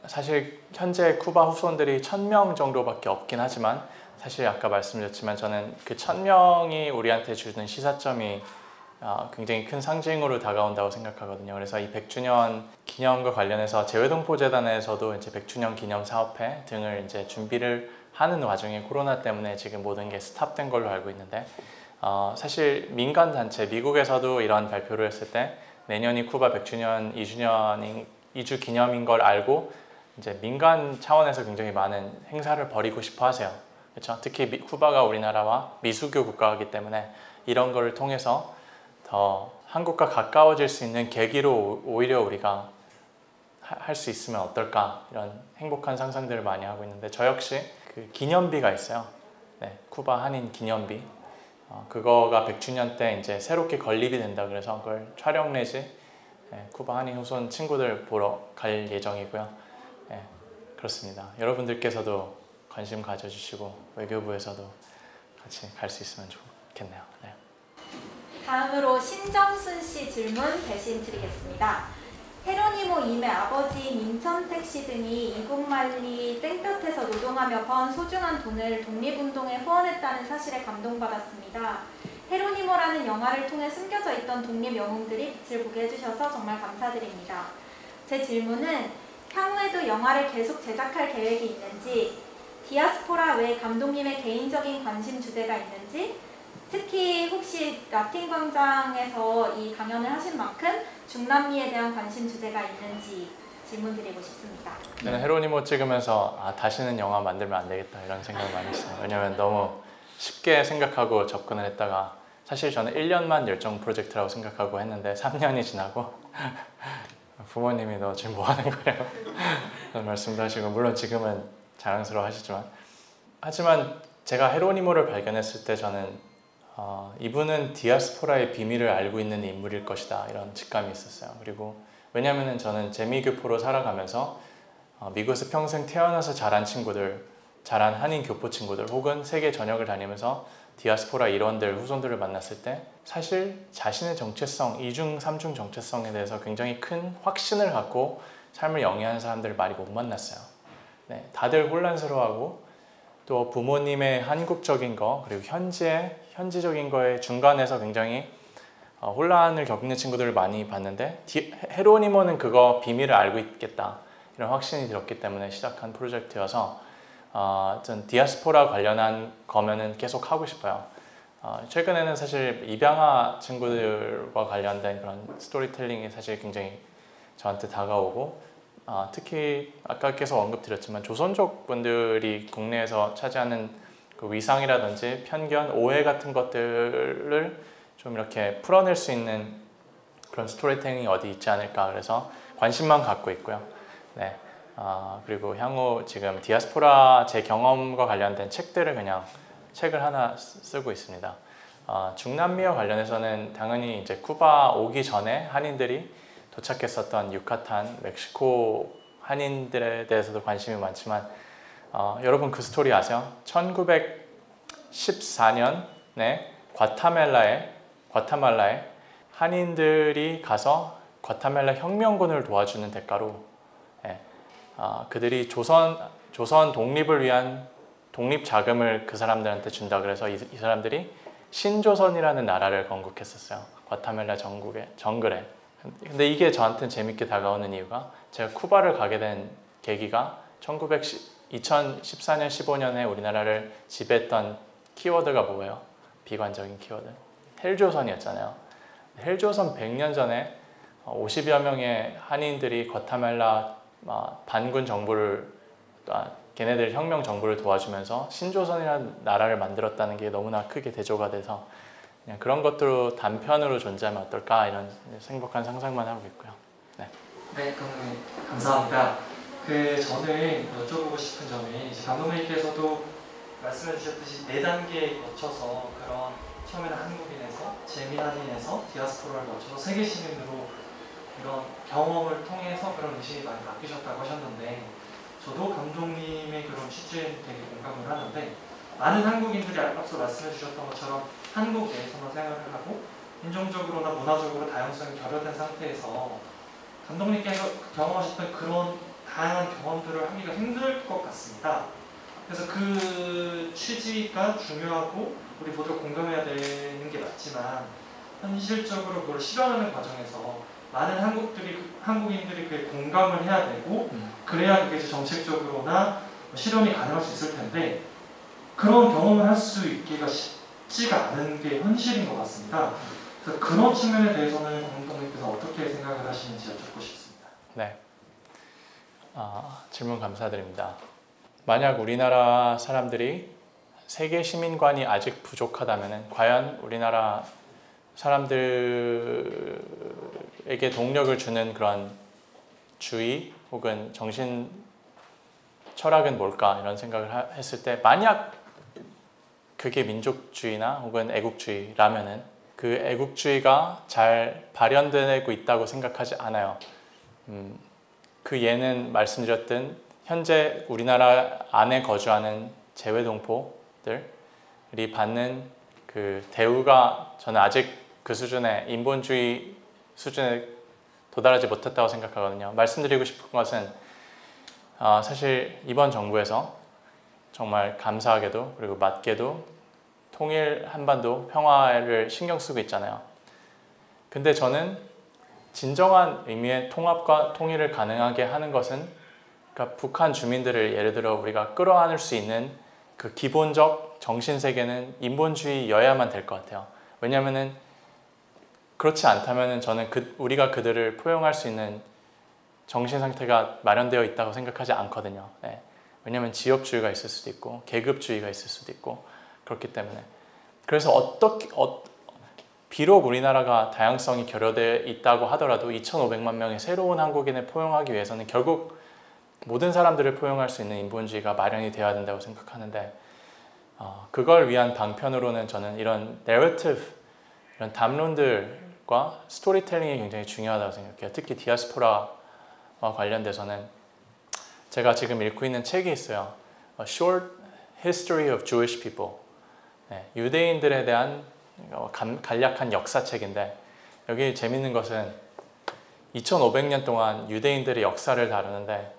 사실 현재 쿠바 후손들이 1000명 정도밖에 없긴 하지만 사실 아까 말씀드렸지만 저는 그 1000명이 우리한테 주는 시사점이 굉장히 큰 상징으로 다가온다고 생각하거든요. 그래서 이 100주년 기념과 관련해서 재외동포재단에서도 이제 100주년 기념 사업회 등을 이제 준비를 하는 와중에 코로나 때문에 지금 모든 게 스탑된 걸로 알고 있는데 사실 민간 단체 미국에서도 이런 발표를 했을 때 내년이 쿠바 100주년 이주 기념인 걸 알고 이제 민간 차원에서 굉장히 많은 행사를 벌이고 싶어 하세요. 그렇죠? 특히 쿠바가 우리나라와 미수교 국가이기 때문에 이런 거를 통해서 더 한국과 가까워질 수 있는 계기로 오히려 우리가 할 수 있으면 어떨까 이런 행복한 상상들을 많이 하고 있는데 저 역시 그 기념비가 있어요. 네, 쿠바 한인 기념비. 그거가 100주년 때 이제 새롭게 건립이 된다 그래서 그걸 촬영 내지 쿠바 한인 후손 친구들 보러 갈 예정이고요. 네, 그렇습니다. 여러분들께서도 관심 가져주시고 외교부에서도 같이 갈 수 있으면 좋겠네요. 네. 다음으로 신정순 씨 질문 대신 드리겠습니다. 헤로니모 임의 아버지인 임천택 씨 등이 이국만리 땡볕에서 노동하며 번 소중한 돈을 독립운동에 후원했다는 사실에 감동받았습니다. 헤로니모라는 영화를 통해 숨겨져 있던 독립 영웅들이 빛을 보게 해주셔서 정말 감사드립니다. 제 질문은 향후에도 영화를 계속 제작할 계획이 있는지, 디아스포라 외 감독님의 개인적인 관심 주제가 있는지, 특히 혹시 라틴 광장에서 이 강연을 하신 만큼 중남미에 대한 관심 주제가 있는지 질문드리고 싶습니다. 저는 헤로니모 찍으면서 다시는 영화 만들면 안 되겠다 이런 생각을 많이 했어요. 왜냐면 너무 쉽게 생각하고 접근을 했다가 사실 저는 1년만 열정 프로젝트라고 생각하고 했는데 3년이 지나고 부모님이 너 지금 뭐 하는 거냐고 그런 말씀도 하시고 물론 지금은 자랑스러워 하시지만 하지만 제가 헤로니모를 발견했을 때 저는 이분은 디아스포라의 비밀을 알고 있는 인물일 것이다 이런 직감이 있었어요. 그리고 왜냐하면 저는 재미교포로 살아가면서 미국에서 평생 태어나서 자란 친구들, 자란 한인 교포 친구들 혹은 세계 전역을 다니면서 디아스포라 일원들, 후손들을 만났을 때 사실 자신의 정체성, 이중, 삼중 정체성에 대해서 굉장히 큰 확신을 갖고 삶을 영위하는 사람들을 많이 못 만났어요. 네, 다들 혼란스러워하고 또 부모님의 한국적인 거 그리고 현지적인 거에 중간에서 굉장히 혼란을 겪는 친구들을 많이 봤는데 헤로니모는 그거 비밀을 알고 있겠다 이런 확신이 들었기 때문에 시작한 프로젝트여서 전 디아스포라 관련한 거면은 계속 하고 싶어요. 최근에는 사실 입양아 친구들과 관련된 그런 스토리텔링이 사실 굉장히 저한테 다가오고 특히 아까 계속 언급드렸지만 조선족 분들이 국내에서 차지하는 그 위상이라든지 편견, 오해 같은 것들을 좀 이렇게 풀어낼 수 있는 그런 스토리텔링이 어디 있지 않을까 그래서 관심만 갖고 있고요. 네, 그리고 향후 지금 디아스포라 제 경험과 관련된 책을 하나 쓰고 있습니다. 중남미와 관련해서는 당연히 이제 쿠바 오기 전에 한인들이 도착했었던 유카탄, 멕시코 한인들에 대해서도 관심이 많지만 여러분 그 스토리 아세요? 1914년에 과타말라에 한인들이 가서 과타말라 혁명군을 도와주는 대가로 그들이 조선 독립을 위한 독립 자금을 그 사람들한테 준다 그래서 이 사람들이 신조선이라는 나라를 건국했었어요. 과타멜라 정글에. 근데 이게 저한테는 재밌게 다가오는 이유가 제가 쿠바를 가게 된 계기가 2014년, 15년에 우리나라를 지배했던 키워드가 뭐예요? 비관적인 키워드. 헬조선이었잖아요. 헬조선 100년 전에 50여 명의 한인들이 과타멜라 반군 정부를, 걔네들 혁명 정부를 도와주면서 신조선이라는 나라를 만들었다는 게 너무나 크게 대조가 돼서 그냥 그런 것들로 단편으로 존재하면 어떨까 이런 행복한 상상만 하고 있고요. 네, 감독님 감사합니다. 저는 여쭤보고 싶은 점이 감독님께서도 말씀해 주셨듯이 4단계에 거쳐서 그런 처음에는 한국인에서 재미난인에서 디아스포라를 거쳐서 세계 시민으로 이런 경험을 통해서 그런 의식이 많이 바뀌셨다고 하셨는데 저도 감독님의 그런 취지에 되게 공감을 하는데 많은 한국인들이 앞서 말씀해 주셨던 것처럼 한국 내에서만 생활을 하고 인종적으로나 문화적으로 다양성이 결여된 상태에서 감독님께서 경험하셨던 그런 다양한 경험들을 하기가 힘들 것 같습니다. 그래서 그 취지가 중요하고 우리 모두가 공감해야 되는 게 맞지만 현실적으로 그걸 실현하는 과정에서 많은 한국인들이 그에 공감을 해야 되고 그래야 그게 정책적으로나 실현이 가능할 수 있을 텐데 그런 경험을 할 수 있기가 쉽지가 않은 게 현실인 것 같습니다. 그래서 그런 측면에 대해서는 감독님께서 어떻게 생각을 하시는지 여쭙고 싶습니다. 네, 질문 감사드립니다. 만약 우리나라 사람들이 세계 시민관이 아직 부족하다면 과연 우리나라 사람들에게 동력을 주는 그런 주의 혹은 정신 철학은 뭘까 이런 생각을 했을 때 만약 그게 민족주의나 혹은 애국주의라면은 그 애국주의가 잘 발현되고 있다고 생각하지 않아요. 그 예는 말씀드렸던 현재 우리나라 안에 거주하는 재외동포들이 받는 그 대우가 저는 아직 그 수준의 인본주의 수준에 도달하지 못했다고 생각하거든요. 말씀드리고 싶은 것은 사실 이번 정부에서 정말 감사하게도 그리고 맞게도 통일 한반도 평화를 신경 쓰고 있잖아요. 근데 저는 진정한 의미의 통합과 통일을 가능하게 하는 것은 그러니까 북한 주민들을 예를 들어 우리가 끌어안을 수 있는 그 기본적 정신세계는 인본주의여야만 될 것 같아요. 왜냐하면은 그렇지 않다면은 저는 우리가 그들을 포용할 수 있는 정신 상태가 마련되어 있다고 생각하지 않거든요. 네. 왜냐하면 지역주의가 있을 수도 있고 계급주의가 있을 수도 있고 그렇기 때문에 그래서 비록 우리나라가 다양성이 결여되어 있다고 하더라도 2,500만 명의 새로운 한국인을 포용하기 위해서는 결국 모든 사람들을 포용할 수 있는 인본주의가 마련이 되어야 된다고 생각하는데 그걸 위한 방편으로는 저는 이런 내러티브, 이런 담론들과 스토리텔링이 굉장히 중요하다고 생각해요. 특히 디아스포라와 관련돼서는 제가 지금 읽고 있는 책이 있어요. A Short History of Jewish People. 네, 유대인들에 대한 간략한 역사책인데 여기 재밌는 것은 2500년 동안 유대인들의 역사를 다루는데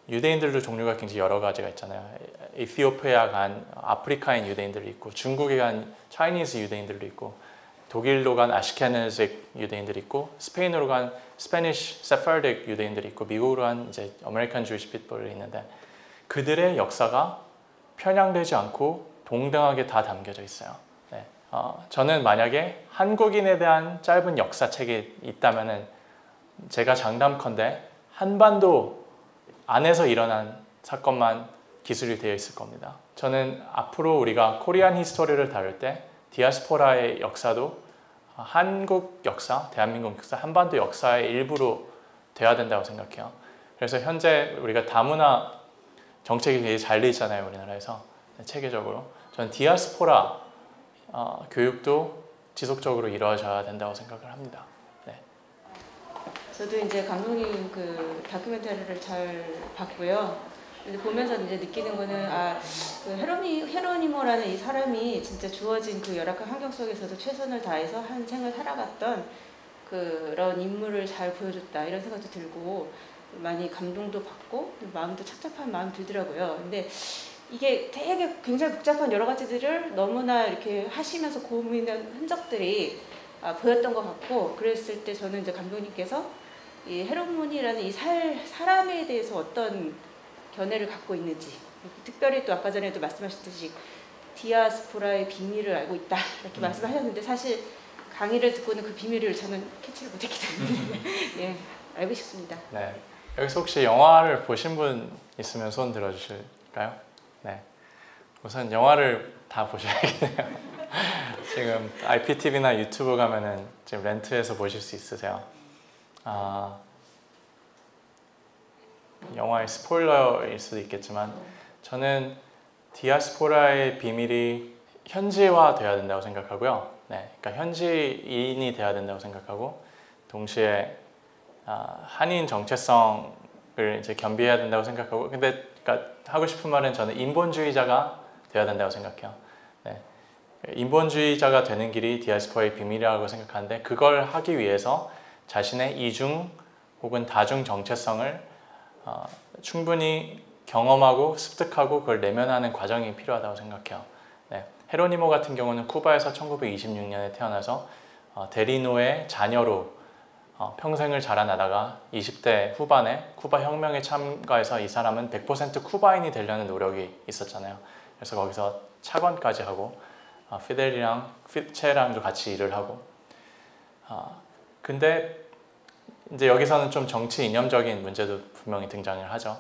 유대인들도 종류가 굉장히 여러 가지가 있잖아요. 에티오피아 간 아프리카인 유대인들도 있고 중국에 간 차이니즈 유대인들도 있고 독일로 간 아시케나직 유대인들이 있고 스페인으로 간 스페니쉬 세파르딕 유대인들이 있고 미국으로 간 이제 아메리칸 주이시 피플이 있는데 그들의 역사가 편향되지 않고 동등하게 다 담겨져 있어요. 네. 저는 만약에 한국인에 대한 짧은 역사책이 있다면은 제가 장담컨대 한반도 안에서 일어난 사건만 기술이 되어 있을 겁니다. 저는 앞으로 우리가 코리안 히스토리를 다룰 때 디아스포라의 역사도 한국 역사, 대한민국 역사, 한반도 역사의 일부로 돼야 된다고 생각해요. 그래서 현재 우리가 다문화 정책이 되게 잘 돼 있잖아요, 우리나라에서. 체계적으로. 저는 디아스포라 교육도 지속적으로 이루어져야 된다고 생각을 합니다. 네. 저도 이제 감독님 그 다큐멘터리를 잘 봤고요. 보면서 이제 느끼는 거는 그 헤로니모라는 이 사람이 진짜 주어진 그 열악한 환경 속에서도 최선을 다해서 한 생을 살아갔던 그런 인물을 잘 보여줬다 이런 생각도 들고 많이 감동도 받고 마음도 착잡한 마음 들더라고요. 근데 이게 되게 굉장히 복잡한 여러 가지들을 너무나 이렇게 하시면서 고민한 흔적들이 보였던 것 같고, 그랬을 때 저는 이제 감독님께서 이 헤로몬이라는 이 사람에 대해서 어떤 견해를 갖고 있는지, 특별히 또 아까 전에도 말씀하셨듯이 디아스포라의 비밀을 알고 있다 이렇게 말씀하셨는데, 사실 강의를 듣고는 그 비밀을 저는 캐치를 못했기 때문에 예, 알고 싶습니다. 네, 여기서 혹시 영화를 보신 분 있으면 손 들어주실까요? 네, 우선 영화를 다 보셔야겠네요. 지금 IPTV나 유튜브 가면은 지금 렌트해서 보실 수 있으세요. 영화의 스포일러일 수도 있겠지만 저는 디아스포라의 비밀이 현지화 돼야 된다고 생각하고요. 네, 그러니까 현지인이 돼야 된다고 생각하고, 동시에 한인 정체성을 이제 겸비해야 된다고 생각하고, 근데 그러니까 하고 싶은 말은 저는 인본주의자가 돼야 된다고 생각해요. 네, 인본주의자가 되는 길이 디아스포라의 비밀이라고 생각하는데, 그걸 하기 위해서 자신의 이중 혹은 다중 정체성을 충분히 경험하고 습득하고 그걸 내면하는 과정이 필요하다고 생각해요. 네, 헤로니모 같은 경우는 쿠바에서 1926년에 태어나서 데리노의 자녀로 평생을 자라나다가 20대 후반에 쿠바 혁명에 참가해서 이 사람은 100% 쿠바인이 되려는 노력이 있었잖아요. 그래서 거기서 차관까지 하고 피델이랑 체랑도 같이 일을 하고, 근데 이제 여기서는 좀 정치 이념적인 문제도 분명히 등장을 하죠.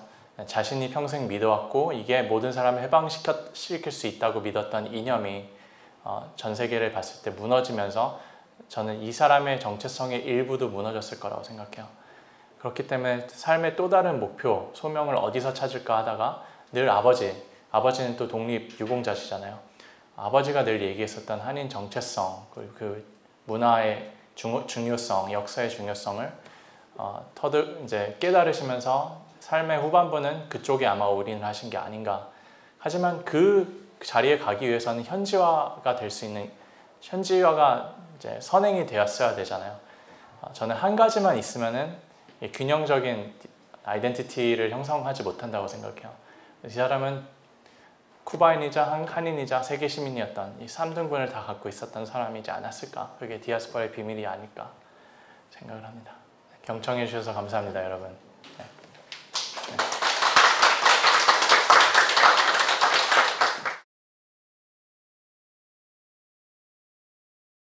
자신이 평생 믿어왔고 이게 모든 사람을 해방시킬 수 있다고 믿었던 이념이 전 세계를 봤을 때 무너지면서 저는 이 사람의 정체성의 일부도 무너졌을 거라고 생각해요. 그렇기 때문에 삶의 또 다른 목표, 소명을 어디서 찾을까 하다가 늘 아버지는 또 독립 유공자시잖아요. 아버지가 늘 얘기했었던 한인 정체성, 그 문화의 중요성, 역사의 중요성을 이제 깨달으시면서 삶의 후반부는 그쪽에 아마 올인을 하신 게 아닌가. 하지만 그 자리에 가기 위해서는 현지화가 될 수 있는, 현지화가 이제 선행이 되었어야 되잖아요. 저는 한 가지만 있으면은 균형적인 아이덴티티를 형성하지 못한다고 생각해요. 이 사람은 쿠바인이자 한인이자 세계 시민이었던 이 3등분을 다 갖고 있었던 사람이지 않았을까. 그게 디아스포라의 비밀이 아닐까 생각을 합니다. 경청해 주셔서 감사합니다, 여러분.